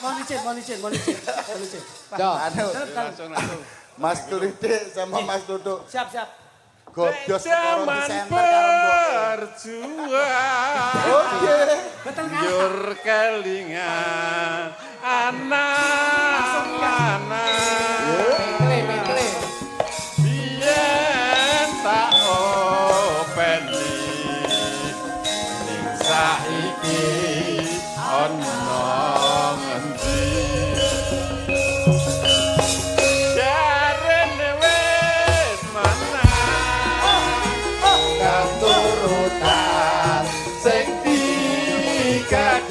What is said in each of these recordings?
mohon izin. Langsung. Mas Turide sama Mas Duduk. Siap. Godos perkara di center karo berjuang. Oke. Betul kan? Njur kelingan anak-anak. Biyen tak openi ning saiki ana ngendi. Jarene wis menang katurutan sing dikagak.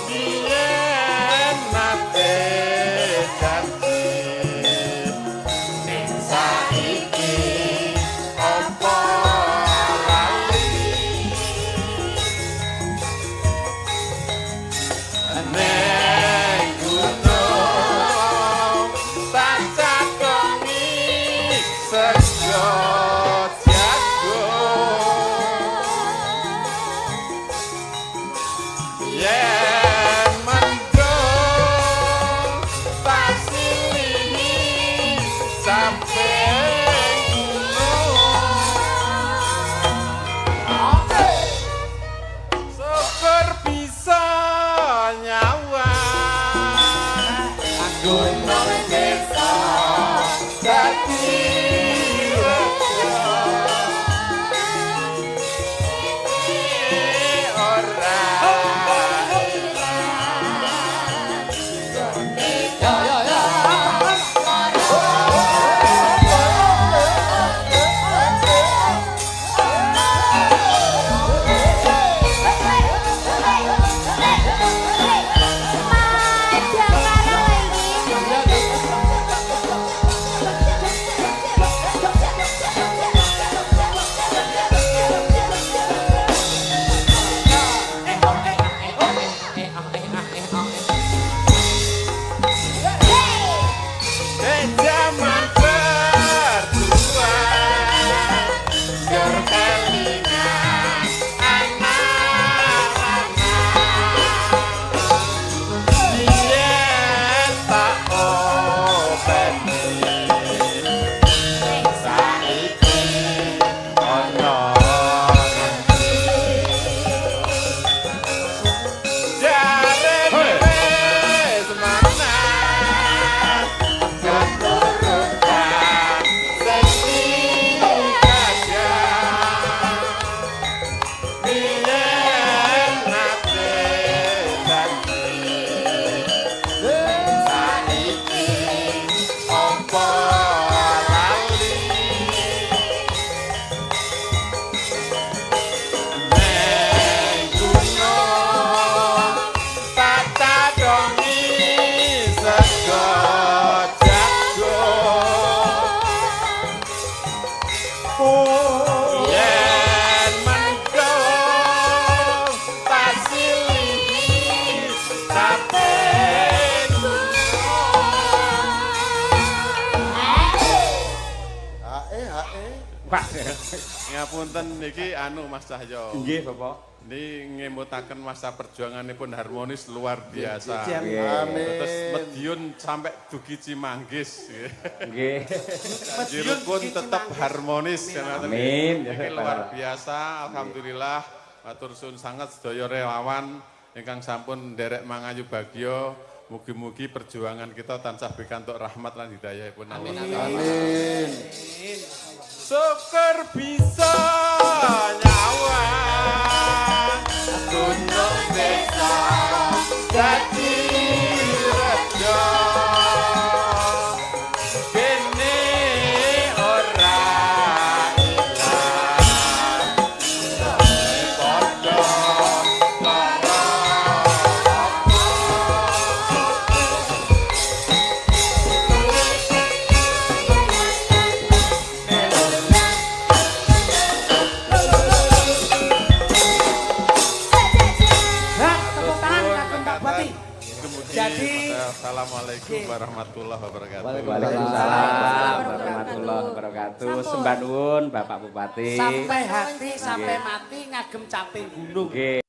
Biyen nate janji ning saiki apa lali. Neng gunung tak cakongi sego jago. Yen mendung tak silihi sampai syukur bisa nyawa gunung desa dadi raja. Ora zaman berdua biar kelingan anak-anak. Biyen tak openi saiki ana ngendi. Jarene wis menang katurutan sing dikagak. Biyen nate janji saiki apa lali. Neng gunung tak cadongi sego jago. Yen mendung tak silihi sampai Pak, ngapunten niki Mas Cahyo. Nggih, Bapak. Ini ngemutaken masa perjuanganipun harmonis luar biasa. Amin. Terus Madiun sampai dugi Cimanggis. Nggih. Jirukun tetap harmonis. Amin. Ini luar biasa, alhamdulillah. Matur suwun sangat sedaya relawan ingkang sampun nderek mangayu bagya. Mugi-mugi perjuangan kita tansah pikantuk rahmat lan hidayahipun Allah. Amin. Syukur bisa nyawa gunung desa dadi raja. Kene ora ilang padha lara. Jadi Assalamualaikum warahmatullahi wabarakatuh. Waalaikumsalam warahmatullahi wabarakatuh. Sembah nuwun Bapak Bupati. sampai hati sampai mati ngagem caping gunung. Nggih,